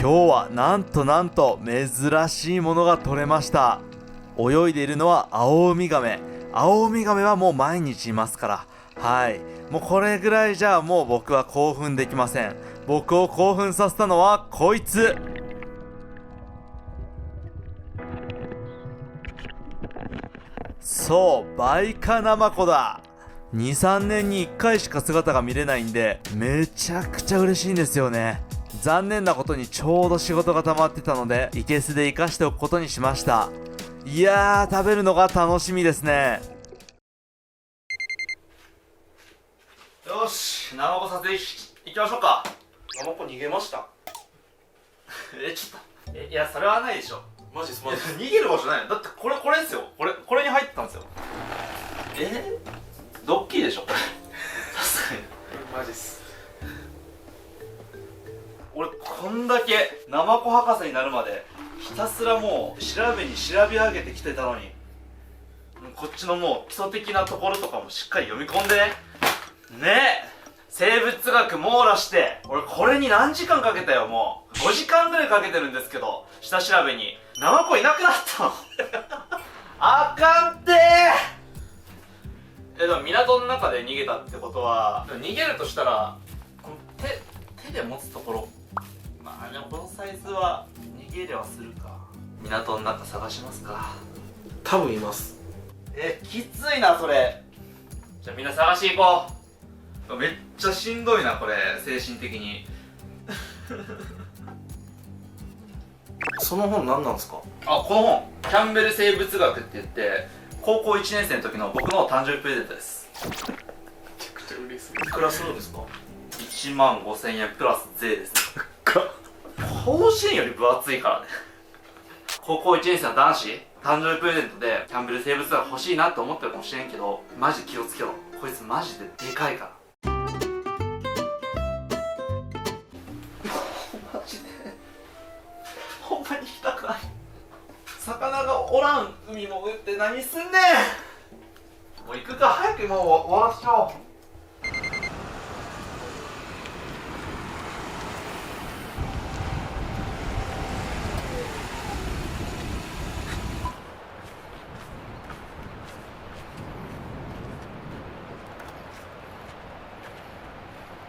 今日はなんと珍しいものが取れました。泳いでいるのはアオウミガメ。アオウミガメはもう毎日いますから、はい、もうこれぐらいじゃもう僕は興奮できません。僕を興奮させたのはこいつ。そう、バイカナマコだ。2、3年に1回しか姿が見れないんで、めちゃくちゃ嬉しいんですよね。残念なことにちょうど仕事が溜まってたので、いけすで生かしておくことにしました。いやー、食べるのが楽しみですね。よし、ナマコ撮影行きましょうか。ナマコ逃げました。ちょっと、いや、それはないでしょ。マジっす。逃げる場所ないの。だってこれですよ。これに入ってたんですよ。ドッキリでしょこれ。さすがにマジっす。俺こんだけナマコ博士になるまでひたすらもう調べに調べ上げてきてたのに、こっちのもう基礎的なところとかもしっかり読み込んでね生物学網羅して、俺これに何時間かけたよ。もう5時間ぐらいかけてるんですけど、下調べにナマコいなくなったの。あかんってでも港の中で逃げたってことは、逃げるとしたらこの手で持つところ、まあでもこのサイズは逃げれはするか。港の中探しますか。多分います。きついなそれ。じゃあみんな探し行こう。めっちゃしんどいなこれ、精神的に。その本何なんですか？あ、この本キャンベル生物学って言って、高校1年生の時の僕の誕生日プレゼントです。めちゃくちゃ嬉しい。いくらするんですか？1万5000円プラス税ですね。甲子園より分厚いからね。高校1年生の男子誕生日プレゼントでキャンベル生物学欲しいなって思ってるかもしれんけど、マジ気をつけろ。こいつマジででかいから。マジでほんまに行きたくない。魚がおらん海潜って何すんねん。もう行くか、早くもう終わらしちゃおう。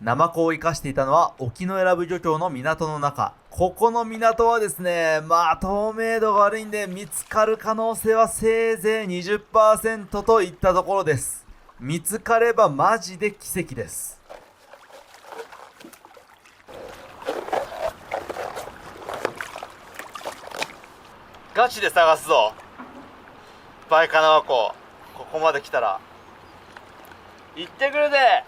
ナマコを生かしていたのは沖永良部漁協の港の中。ここの港はですね、まあ透明度が悪いんで見つかる可能性はせいぜい 20% といったところです。見つかればマジで奇跡です。ガチで探すぞバイカナマコ。ここまで来たら行ってくるぜ。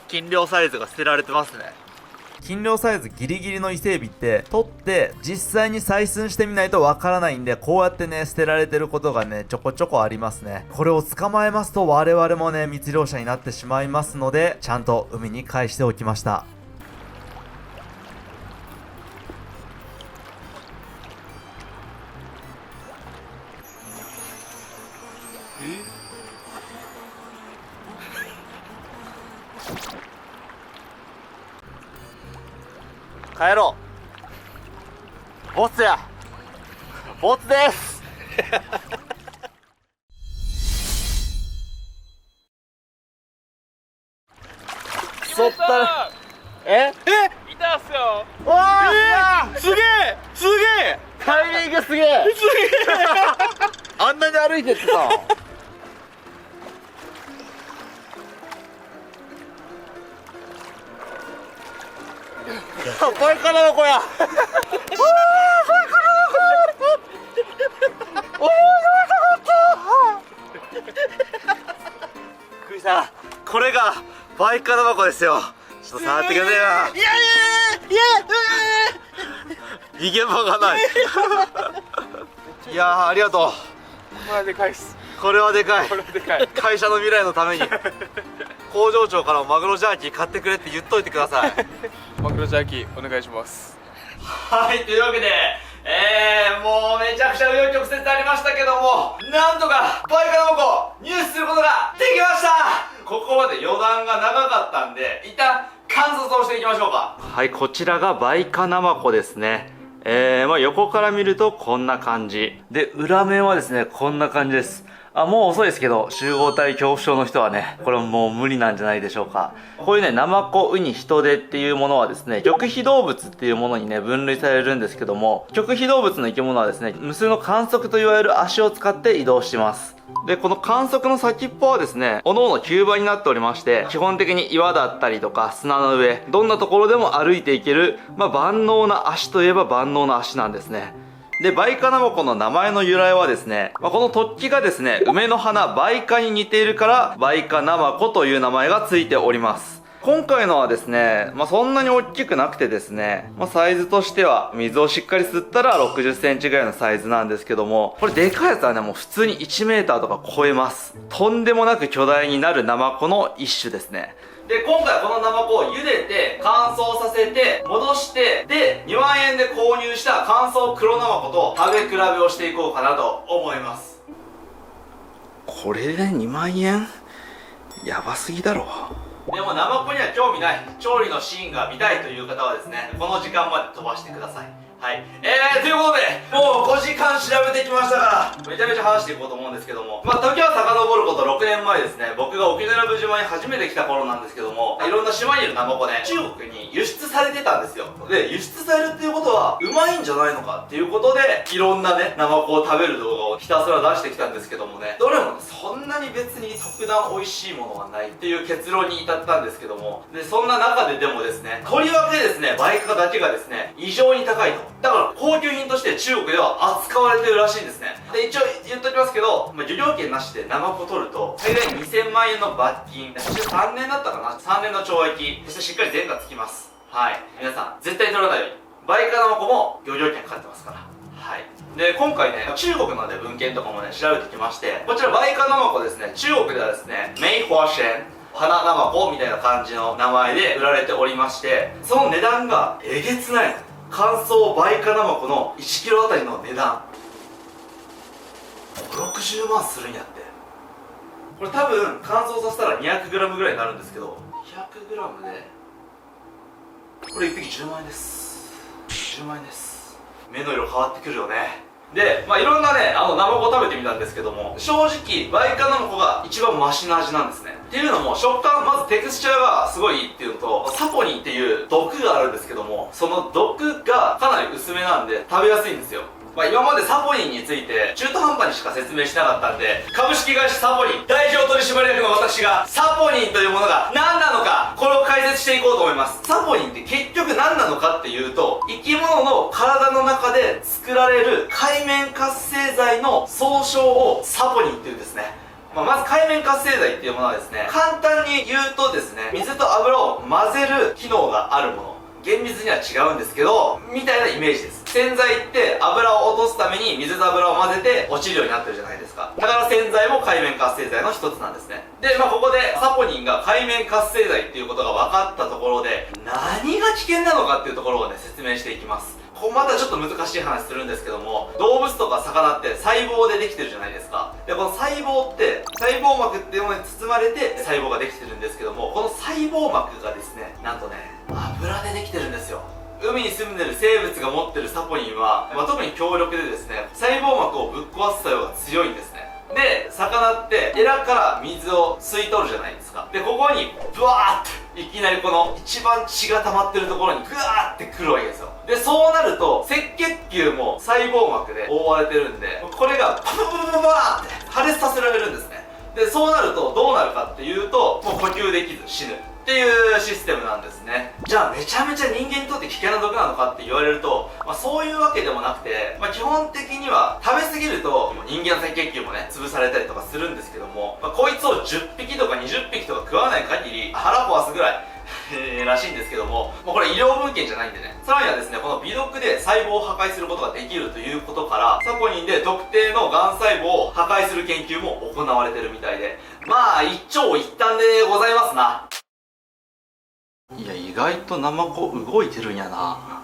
斤量サイズが捨てられてますね。斤量サイズギリギリの伊勢海老って取って実際に採寸してみないとわからないんで、こうやってね捨てられてることがねちょこちょこありますね。これを捕まえますと我々もね密漁者になってしまいますので、ちゃんと海に返しておきました。帰ろう。ボツや。ボツです。そったらいたっすよ。わー、すげえすげえ、タイミングすげえあんなに歩いてってさバイカナマコや。バイカナマコ。おお、びっくりした。これがバイカナマコですよ。ちょっと触ってくださいよ。逃げ場がない。いやー、ありがとう。これはでかいっす。これはでかい。これはでかい。会社の未来のために工場長からもマグロジャーキー買ってくれって言っといてください。マグロジャーキーお願いします。はい、というわけでもうめちゃくちゃ紆余曲折ありましたけども、なんとかバイカナマコ入手することができました。ここまで余談が長かったんで、一旦観察をしていきましょうか。はい、こちらがバイカナマコですね。横から見るとこんな感じで、裏面はですねこんな感じです。もう遅いですけど、集合体恐怖症の人はね、これもう無理なんじゃないでしょうか。こういうね、ナマコ、ウニ、ヒトデっていうものはですね、極非動物っていうものにね、分類されるんですけども、極非動物の生き物はですね、無数の観測といわれる足を使って移動します。で、この観測の先っぽはですね、各々吸盤になっておりまして、基本的に岩だったりとか砂の上、どんなところでも歩いていける、万能な足といえば万能な足なんですね。で、バイカナマコの名前の由来はですね、この突起がですね、梅の花バイカに似ているから、バイカナマコという名前がついております。今回のはですね、そんなに大きくなくてですね、サイズとしては、水をしっかり吸ったら60センチぐらいのサイズなんですけども、これでかいやつはね、もう普通に1メーターとか超えます。とんでもなく巨大になるナマコの一種ですね。で、今回このナマコを茹でて、乾燥させて、戻して、で、2万円で購入した乾燥黒ナマコと食べ比べをしていこうかなと思います。これで2万円やばすぎだろ。でもナマコには興味ない、調理のシーンが見たいという方はですね、この時間まで飛ばしてください。はい。ということで、もう5時間調べてきましたから、めちゃめちゃ話していこうと思うんですけども、時は遡ること6年前ですね、僕が沖永良部島に初めて来た頃なんですけども、いろんな島にいるナマコね、中国に輸出されてたんですよ。で、輸出されるっていうことは、うまいんじゃないのかっていうことで、いろんなね、ナマコを食べる動画をひたすら出してきたんですけどもね、どれもね、そんなに別に特段美味しいものはないっていう結論に至ったんですけども、で、そんな中ででもですね、とりわけですね、バイカだけがですね、異常に高いと。だから高級品として中国では扱われてるらしいんですね。で、一応言っときますけど、漁業権なしでナマコ取ると最大2000万円の罰金、そして3年だったかな、3年の懲役、そしてしっかり前科つきます。はい、皆さん絶対取らないように。バイカナマコも漁業権かかってますから。はい。で、今回ね、中国のね、文献とかもね、調べてきまして、こちらバイカナマコですね、中国ではですね、メイホアシェン、花ナマコみたいな感じの名前で売られておりまして、その値段がえげつないの。乾燥バイカナマコの1キロあたりの値段60万するんやって。これ多分乾燥させたら 200g ぐらいになるんですけど、 100g でこれ1匹10万円です。10万円です。目の色変わってくるよね。で、いろんなね、ナマコを食べてみたんですけども、正直バイカナマコが一番マシな味なんですね。っていうのも、食感、まずテクスチャーがすごいいいっていうのと、サポニンっていう毒があるんですけども、その毒がかなり薄めなんで食べやすいんですよ。今までサポニンについて中途半端にしか説明しなかったんで、株式会社サポニン代表取締役の私がサポニンというものが何なのか、これを解説していこうと思います。サポニンって結局何なのかっていうと、生き物の体の中で作られる界面活性剤の総称をサポニンっていうんですね。まず界面活性剤っていうものはですね、簡単に言うとですね、水と油を混ぜる機能があるもの、厳密には違うんですけど、みたいなイメージです。洗剤って油を落とすために水と油を混ぜて落ちるようになってるじゃないですか。だから洗剤も界面活性剤の一つなんですね。で、ここでサポニンが界面活性剤っていうことが分かったところで、何が危険なのかっていうところをね、説明していきます。ここまたちょっと難しい話するんですけども、動物とか魚って細胞でできてるじゃないですか。で、この細胞って細胞膜っていうものに包まれて細胞ができてるんですけども、この細胞膜がですね、なんとね、油でできてるんですよ。海に住んでる生物が持ってるサポニンは、特に強力でですね、細胞膜をぶっ壊す作用が強いんですね。で、魚ってエラから水を吸い取るじゃないですか。で、ここにブワーっていきなりこの一番血が溜まってるところにグワーってくるわけですよ。で、そうなると赤血球も細胞膜で覆われてるんで、これがパパパパパーって破裂させられるんですね。で、そうなるとどうなるかっていうと、もう呼吸できず死ぬっていうシステムなんですね。じゃあめちゃめちゃ人間にとって危険な毒なのかって言われると、そういうわけでもなくて、基本的には食べ過ぎると人間の赤血球もね潰されたりとかするんですけども、こいつを10匹とか20匹とか食わない限り腹壊すぐらいらしいんですけども、これ医療文献じゃないんでね、さらにはですね、この微毒で細胞を破壊することができるということから、サポニンで特定のがん細胞を破壊する研究も行われてるみたいで、まあ一長一短でございますな。いや、意外とナマコ動いてるんやな。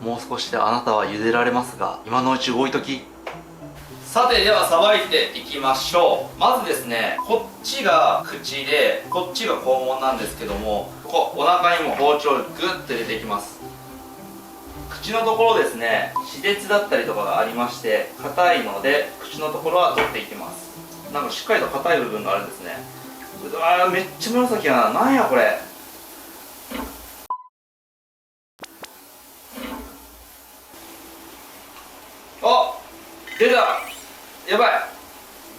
もう少しであなたは茹でられますが、今のうち動いとき。さて、ではさばいていきましょう。まずですね、こっちが口でこっちが肛門なんですけども、ここお腹にも包丁をグッと入れていきます。口のところですね、歯舌だったりとかがありまして、硬いので口のところは取っていきます。なんかしっかりと硬い部分があるんですね。うわー、めっちゃ紫やな。なんやこれ。あ、出た。やばい、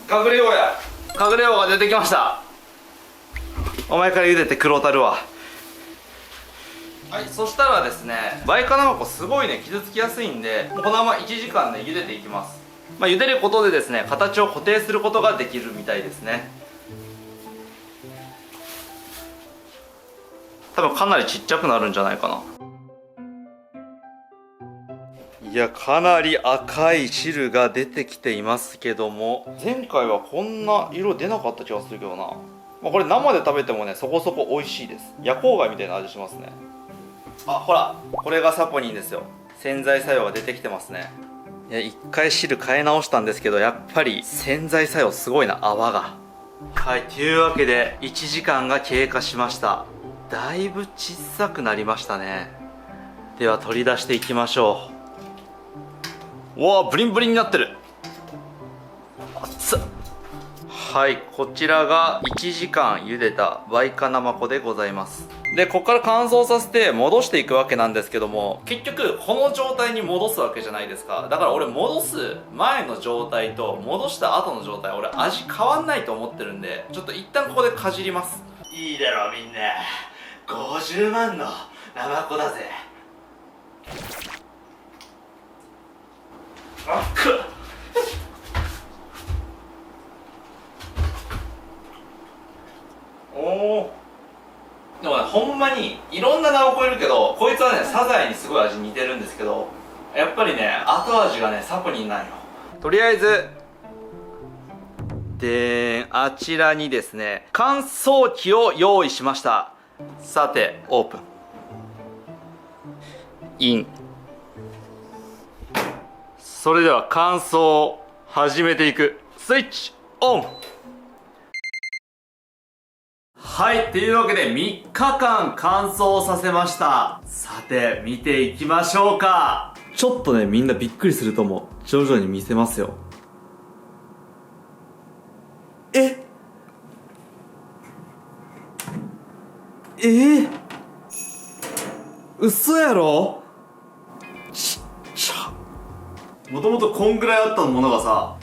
隠れようや。隠れようが出てきました。お前から茹でて黒たるわ。はい、そしたらですね、バイカナマコすごいね傷つきやすいんで、このまま1時間で茹でていきます。茹でることでですね、形を固定することができるみたいですね。多分かなりちっちゃくなるんじゃないかな。いや、かなり赤い汁が出てきていますけども、前回はこんな色出なかった気がするけどな。これ生で食べてもね、そこそこ美味しいです。夜光貝みたいな味しますね。あ、ほら、これがサポニンですよ。洗剤作用が出てきてますね。いや、一回汁変え直したんですけど、やっぱり洗剤作用すごいな、泡が。はい、というわけで1時間が経過しました。だいぶ小さくなりましたね。では取り出していきましょう。わあ、ブリンブリンになってる。熱っ。はい、こちらが1時間茹でたバイカナマコでございます。で、ここから乾燥させて戻していくわけなんですけども、結局この状態に戻すわけじゃないですか。だから俺戻す前の状態と戻した後の状態、俺味変わんないと思ってるんで、ちょっと一旦ここでかじります。いいだろみんな、50万のナマコだぜ。あっくっ。おお。でもね、ほんまにいろんなナマコいるけど、こいつはね、サザエにすごい味似てるんですけど、やっぱりね、後味がね、サポニンなんよ。とりあえずで、あちらにですね、乾燥機を用意しました。さて、オープン。イン。それでは乾燥を始めていく。スイッチオン。はい、というわけで3日間乾燥させました。さて、見ていきましょうか。ちょっとね、みんなびっくりすると思う。徐々に見せますよ。嘘やろ。ちっちゃ。もともとこんぐらいあったものがさ、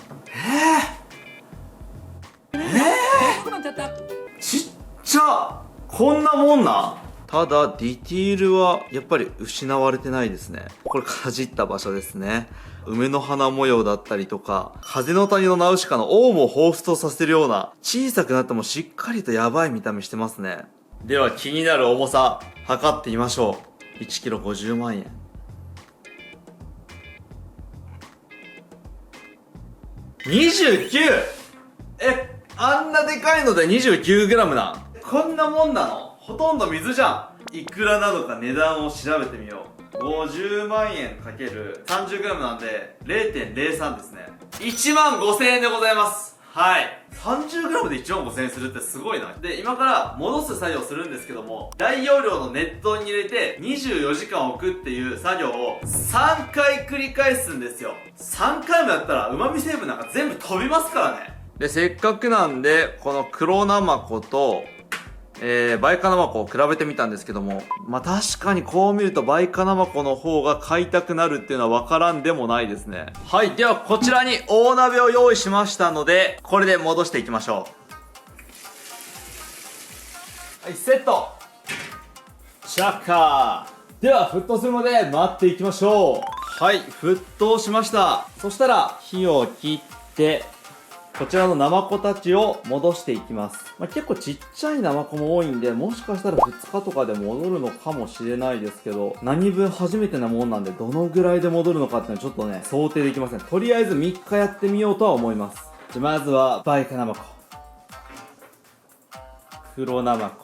ちっちゃ。こんなもんな。ただディティールはやっぱり失われてないですね。これかじった場所ですね。梅の花模様だったりとか、風の谷のナウシカの王も彷彿とさせるような、小さくなってもしっかりとやばい見た目してますね。では気になる重さ測ってみましょう。1キロ50万円。29! あんなでかいので 29g なん。こんなもんなの？ほとんど水じゃん。いくらなのか値段を調べてみよう。50万円かける 30g なんで 0.03 ですね。15000円でございます。はい。30g で15000円するってすごいな。で、今から戻す作業をするんですけども、大容量の熱湯に入れて24時間置くっていう作業を3回繰り返すんですよ。3回もやったら旨味成分なんか全部飛びますからね。で、せっかくなんで、この黒ナマコと、バイカナマコを比べてみたんですけども、確かにこう見るとバイカナマコの方が買いたくなるっていうのは分からんでもないですね。はい、ではこちらに大鍋を用意しましたので、これで戻していきましょう。はい、セット。シャッカー。では沸騰するまで待っていきましょう。はい、沸騰しました。そしたら火を切って、こちらのナマコたちを戻していきます。結構ちっちゃいナマコも多いんで、もしかしたら2日とかで戻るのかもしれないですけど、何分初めてなもんなんで、どのぐらいで戻るのかっていうのはちょっとね、想定できません。とりあえず3日やってみようとは思います。じゃまずは、バイカナマコ。黒ナマコ。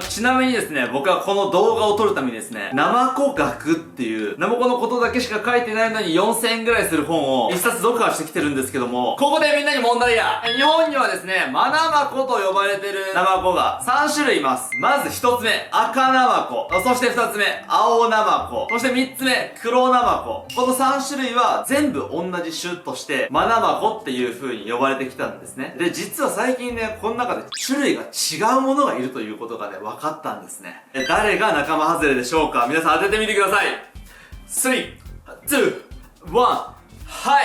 ちなみにですね、僕はこの動画を撮るためにですね、ナマコ学っていう、ナマコのことだけしか書いてないのに4000円ぐらいする本を一冊読破してきてるんですけども、ここでみんなに問題や。日本にはですね、マナマコと呼ばれてるナマコが3種類います。まず1つ目、赤ナマコ。そして2つ目、青ナマコ。そして3つ目、黒ナマコ。この3種類は全部同じ種として、マナマコっていう風に呼ばれてきたんですね。で、実は最近ね、この中で種類が違うものがいるということがね、分かったんですね。誰が仲間外れでしょうか？皆さん当ててみてください。3、2、1。はい。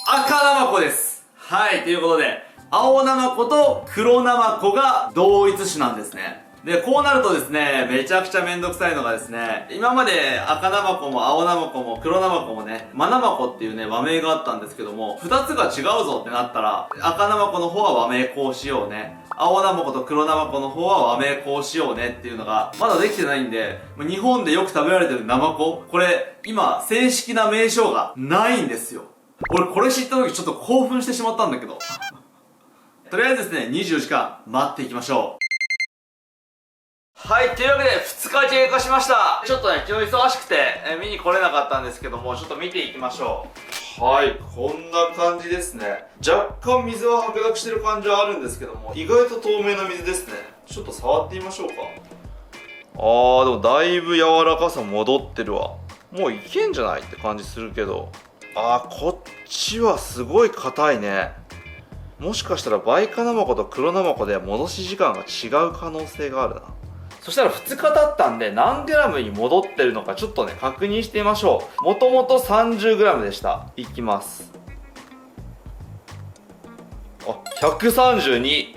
赤ナマコです。はい。ということで、青ナマコと黒ナマコが同一種なんですね。で、こうなるとですね、めちゃくちゃめんどくさいのがですね、今まで赤ナマコも青ナマコも黒ナマコもね、マナマコっていうね、和名があったんですけども、2つが違うぞってなったら、赤ナマコの方は和名こうしようね。青ナマコと黒ナマコの方は和名こうしようねっていうのが、まだできてないんで、日本でよく食べられてるナマコ、これ、今、正式な名称がないんですよ。俺これ知った時ちょっと興奮してしまったんだけど。とりあえずですね、24時間待っていきましょう。はい、というわけで2日経過しました。ちょっとね、昨日忙しくて、見に来れなかったんですけども、ちょっと見ていきましょう。はい、こんな感じですね。若干水は白濁してる感じはあるんですけども、意外と透明な水ですね。ちょっと触ってみましょうか。でもだいぶ柔らかさ戻ってるわ。もういけんじゃないって感じするけど。こっちはすごい硬いね。もしかしたらバイカナマコと黒ナマコで戻し時間が違う可能性があるな。そしたら2日経ったんで何グラムに戻ってるのかちょっとね確認してみましょう。もともと30グラムでした。いきます。132。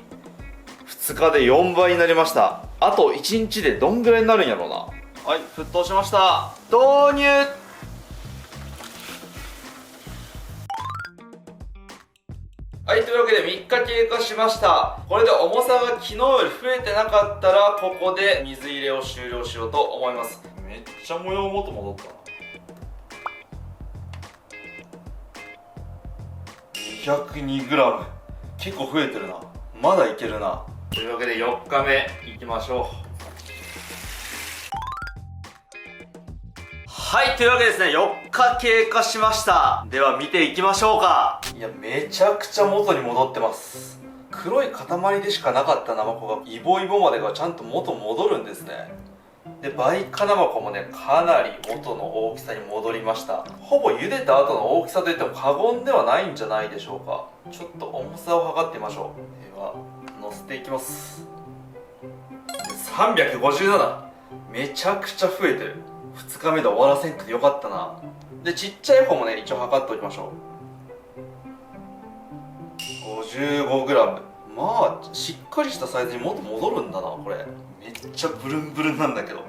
2日で4倍になりました。あと1日でどんぐらいになるんやろうな。はい、沸騰しました。導入。はい、というわけで3日経過しました。これで重さが昨日より増えてなかったら、ここで水入れを終了しようと思います。めっちゃ模様元戻ったな。202g。結構増えてるな。まだいけるな。というわけで4日目いきましょう。はい、というわけでですね、4日経過しました。では見ていきましょうか。いや、めちゃくちゃ元に戻ってます。黒い塊でしかなかったナマコがイボイボまでがちゃんと元戻るんですね。で、バイカナマコもね、かなり元の大きさに戻りました。ほぼ茹でた後の大きさといっても過言ではないんじゃないでしょうか。ちょっと重さを測ってみましょう。では乗せていきます。357。めちゃくちゃ増えてる。2日目で終わらせんくてよかったな。で、ちっちゃい方もね、一応測っておきましょう。55g。まあしっかりしたサイズにもっと戻るんだな。これめっちゃブルンブルンなんだけど、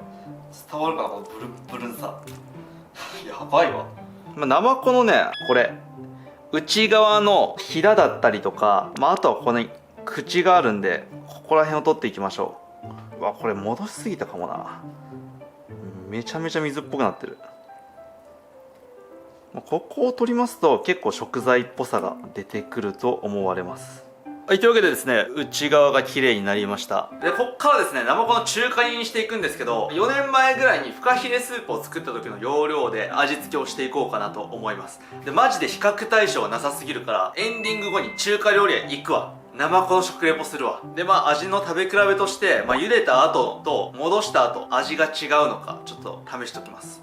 伝わるかな、このブルンブルンさ。やばいわ。ナマコのね、これ内側のヒダだったりとか、あとはここに口があるんで、ここら辺を取っていきましょう。これ戻しすぎたかもな。めちゃめちゃ水っぽくなってる。ここを取りますと結構食材っぽさが出てくると思われます。はい、というわけでですね、内側が綺麗になりました。で、こっからですね、ナマコの中華煮にしていくんですけど、4年前ぐらいにフカヒレスープを作った時の要領で味付けをしていこうかなと思います。で、マジで比較対象はなさすぎるから、エンディング後に中華料理屋行くわ。ナマコの食レポするわ。で、味の食べ比べとして、茹でた後と戻した後、味が違うのか、ちょっと試しておきます。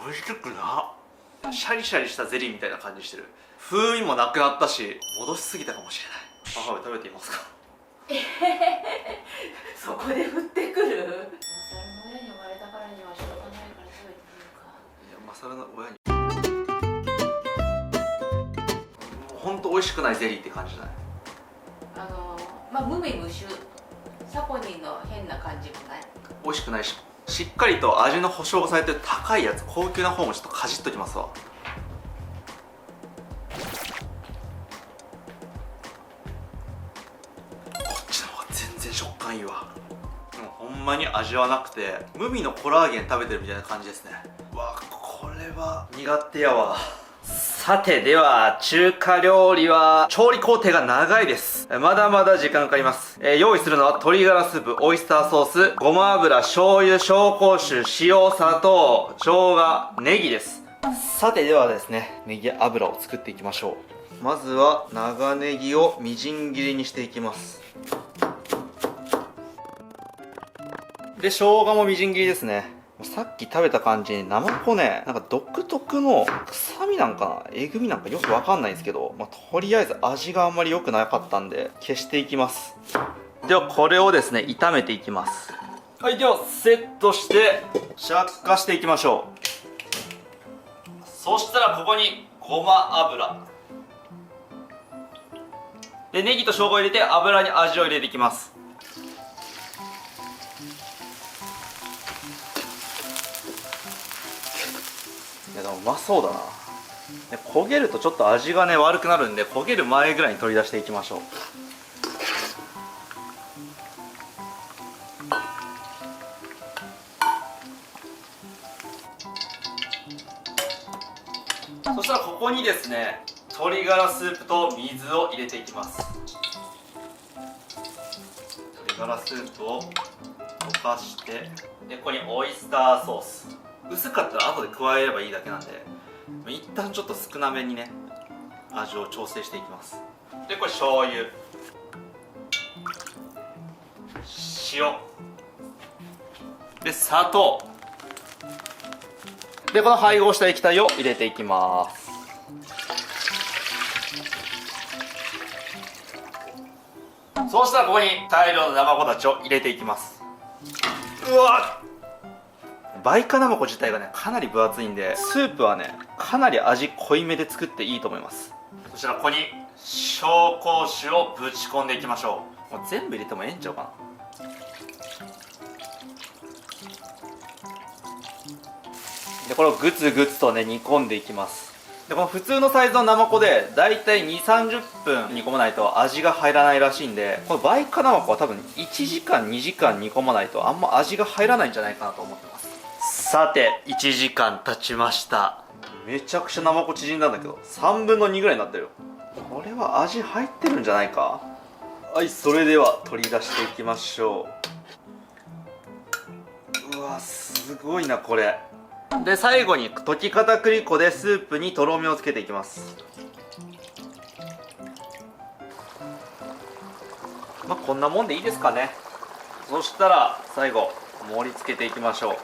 美味しくな。シャリシャリしたゼリーみたいな感じしてる。風味もなくなったし、戻しすぎたかもしれない。母上食べていますか？そこで振ってくる。マサルの親に生まれたからには仕方ないから食べてみるか。いや、マサルの親にほんと美味しくないゼリーって感じじゃない？まあ無味無臭、サポニーの変な感じもない。美味しくないし、しっかりと味の保証がされてる高いやつ、高級な方もちょっとかじっときますわ。こっちの方が全然食感いいわ。でもほんまに味はなくて、無味のコラーゲン食べてるみたいな感じですね。うわ、これは苦手やわ。さて、では中華料理は調理工程が長いです。まだまだ時間かかります。用意するのは鶏ガラスープ、オイスターソース、ごま油、醤油、紹興酒、塩、砂糖、生姜、ネギです。さて、ではですね、ネギ油を作っていきましょう。まずは長ネギをみじん切りにしていきます。で、生姜もみじん切りですね。さっき食べた感じにナマコね、なんか独特の臭みなんかな、えぐみなんかよくわかんないんですけど、とりあえず味があんまり良くなかったんで消していきます。ではこれをですね、炒めていきます。はい、ではセットして着火していきましょう。そしたらここにごま油で、ネギと生姜を入れて油に味を入れていきます。いやでもうまそうだな。で焦げるとちょっと味がね悪くなるんで、焦げる前ぐらいに取り出していきましょう。そしたらここにですね、鶏ガラスープと水を入れていきます。鶏ガラスープを溶かして、でここにオイスターソース、薄かったら後で加えればいいだけなんで、一旦ちょっと少なめにね味を調整していきます。でこれ醤油、塩で砂糖で、この配合した液体を入れていきます。そうしたらここに大量の生子たちを入れていきます。うわっ、バイカナマコ自体がねかなり分厚いんで、スープはねかなり味濃いめで作っていいと思います。そしたらここに紹興酒をぶち込んでいきましょう。もう全部入れてもええんちゃうかな。でこれをグツグツとね煮込んでいきます。でこの普通のサイズのナマコでだいたい 2,30 分煮込まないと味が入らないらしいんで、このバイカナマコは多分1時間2時間煮込まないとあんま味が入らないんじゃないかなと思ってます。さて1時間経ちました。めちゃくちゃナマコ縮んだんだけど3分の2ぐらいになってるよ。これは味入ってるんじゃないか。はい、それでは取り出していきましょう。うわすごいなこれ。で最後に溶き片栗粉でスープにとろみをつけていきます。こんなもんでいいですかね。そしたら最後盛り付けていきましょう。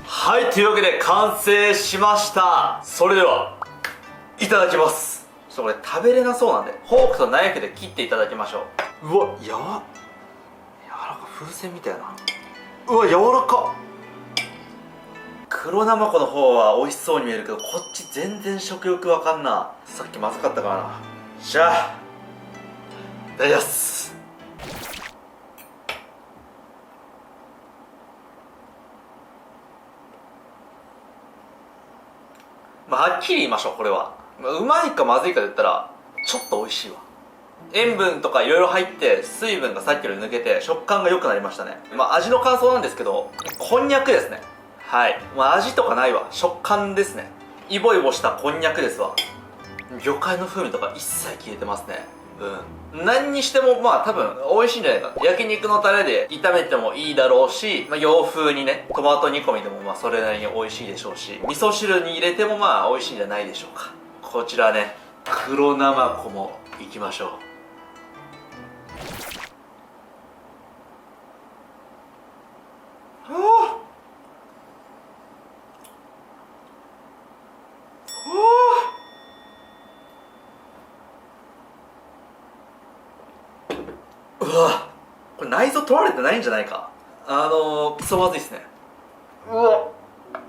はい、というわけで完成しました。それではいただきます。ちょっとこれ食べれなそうなんでフォークとナイフで切っていただきましょう。うわ柔らか風船みたいな。うわ柔らか。黒ナマコの方は美味しそうに見えるけど、こっち全然食欲わかんな。さっきまずかったからな。じゃあいただきます。はっきり言いましょう。これはうまいかまずいかで言ったらちょっと美味しいわ。塩分とかいろいろ入って水分がさっきより抜けて食感が良くなりましたね。味の感想なんですけど、こんにゃくですね。はい、味とかないわ。食感ですね。イボイボしたこんにゃくですわ。魚介の風味とか一切消えてますね。何にしても多分美味しいんじゃないかな。焼肉のタレで炒めてもいいだろうし、洋風にねトマト煮込みでもそれなりに美味しいでしょうし、味噌汁に入れても美味しいんじゃないでしょうか。こちらね、黒ナマコもいきましょう。うわ、これ内臓取られてないんじゃないか。クソまずいっすね。うわ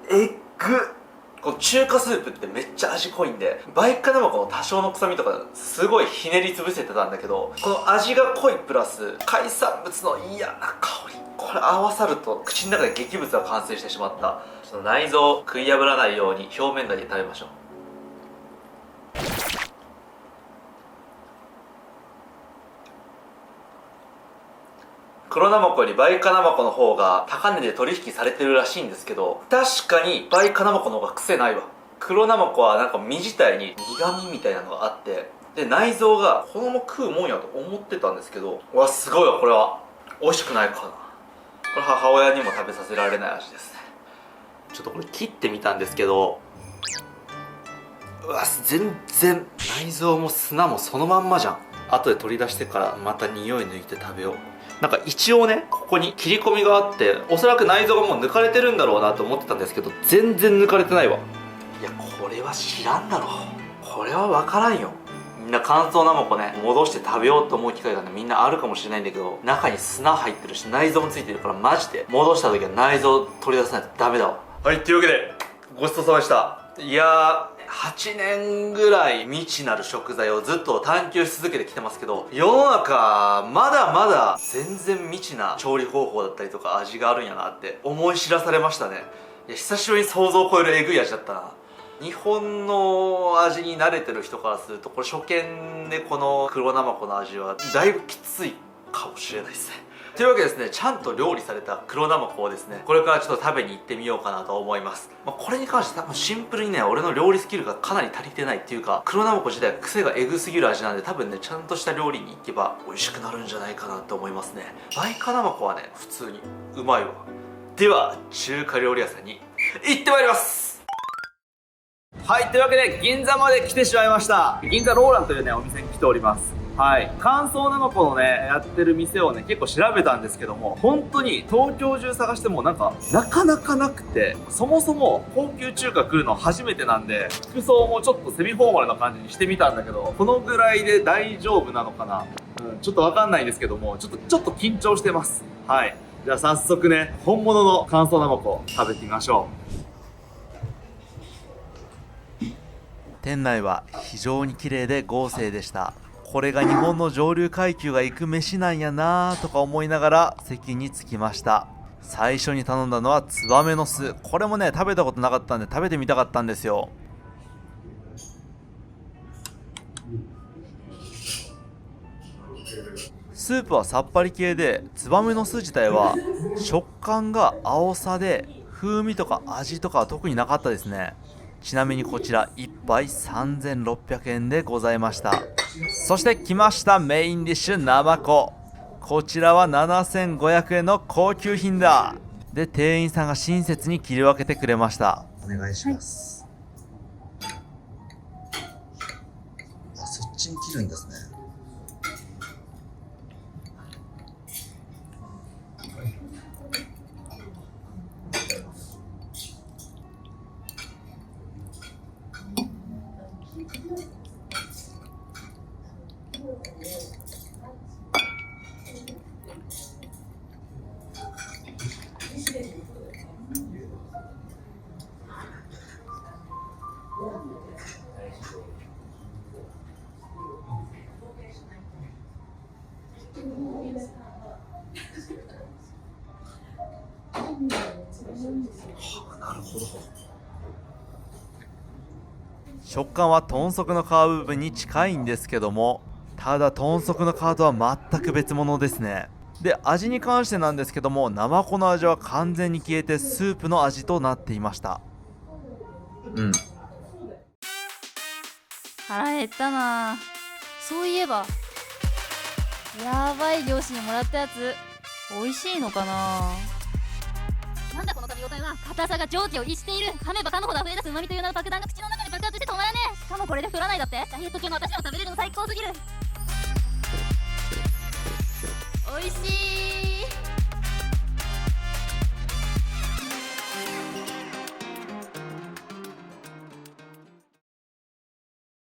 えっぐ。この中華スープってめっちゃ味濃いんで、バイカナマコの多少の臭みとかすごいひねり潰せてたんだけど、この味が濃いプラス海産物の嫌な香り、これ合わさると口の中で劇物が完成してしまった。その内臓食い破らないように表面だけ食べましょう。黒ナマコよりバイカナマコの方が高値で取引されてるらしいんですけど、確かにバイカナマコの方が癖ないわ。黒ナマコはなんか身自体に苦味みたいなのがあって、で内臓がこのまま食うもんやと思ってたんですけど、うわすごいわ。これは美味しくないかな。これ母親にも食べさせられない味ですね。ちょっとこれ切ってみたんですけど、うわ全然内臓も砂もそのまんまじゃん。後で取り出してからまた匂い抜いて食べよう。なんか一応ね、ここに切り込みがあって、おそらく内臓がもう抜かれてるんだろうなと思ってたんですけど、全然抜かれてないわ。いやこれは知らんだろ。これは分からんよ。みんな乾燥ナマコね、戻して食べようと思う機会がね、みんなあるかもしれないんだけど、中に砂入ってるし内臓もついてるから、マジで戻した時は内臓取り出さないとダメだわ。はい、というわけでごちそうさまでした。いやー8年ぐらい未知なる食材をずっと探求し続けてきてますけど、世の中まだまだ全然未知な調理方法だったりとか味があるんやなって思い知らされましたね。いや久しぶりに想像を超えるえぐい味だったな。日本の味に慣れてる人からすると、これ初見でこの黒ナマコの味はだいぶきついかもしれないですね。というわけですね、ちゃんと料理された黒ナマコをですね、これからちょっと食べに行ってみようかなと思います。これに関して多分シンプルにね、俺の料理スキルがかなり足りてないっていうか、黒ナマコ自体癖がエグすぎる味なんで、多分ね、ちゃんとした料理に行けば美味しくなるんじゃないかなと思いますね。バイカナマコはね、普通にうまいわ。では、中華料理屋さんに行ってまいります。はい、というわけで銀座まで来てしまいました。銀座ローランというね、お店に来ております。はい、乾燥ナマコのねやってる店をね結構調べたんですけども、本当に東京中探してもなかなかなくて、そもそも高級中華来るの初めてなんで、服装もちょっとセミフォーマルな感じにしてみたんだけど、このぐらいで大丈夫なのかな、ちょっとわかんないんですけども、ちょっと緊張してます。はい、じゃあ早速ね、本物の乾燥ナマコ食べてみましょう。店内は非常に綺麗で豪勢でした。これが日本の上流階級が行く飯なんやなとか思いながら席に着きました。最初に頼んだのはツバメの巣。これもね食べたことなかったんで食べてみたかったんですよ。スープはさっぱり系で、ツバメの巣自体は食感が青さで、風味とか味とかは特になかったですね。ちなみにこちら1杯3600円でございました。そして来ましたメインディッシュ、ナマコ。こちらは7500円の高級品だ。で、店員さんが親切に切り分けてくれました。お願いします。あ、そっちに切るんですね。なるほど。食感は豚足の皮部分に近いんですけども、ただ豚足の皮とは全く別物ですね。で、味に関してなんですけども、ナマコの味は完全に消えてスープの味となっていました。腹減ったな。そういえばやばい漁師にもらったやつ美味しいのかな。なんだこの噛み応えは。硬さが蒸気を逸している。噛めば噛むほど溢れ出す旨味という名の爆弾が口の中で爆発して止まらねえ。しかもこれで太らないだって。ダイエット中の私でも食べれるの最高すぎる。美味しい。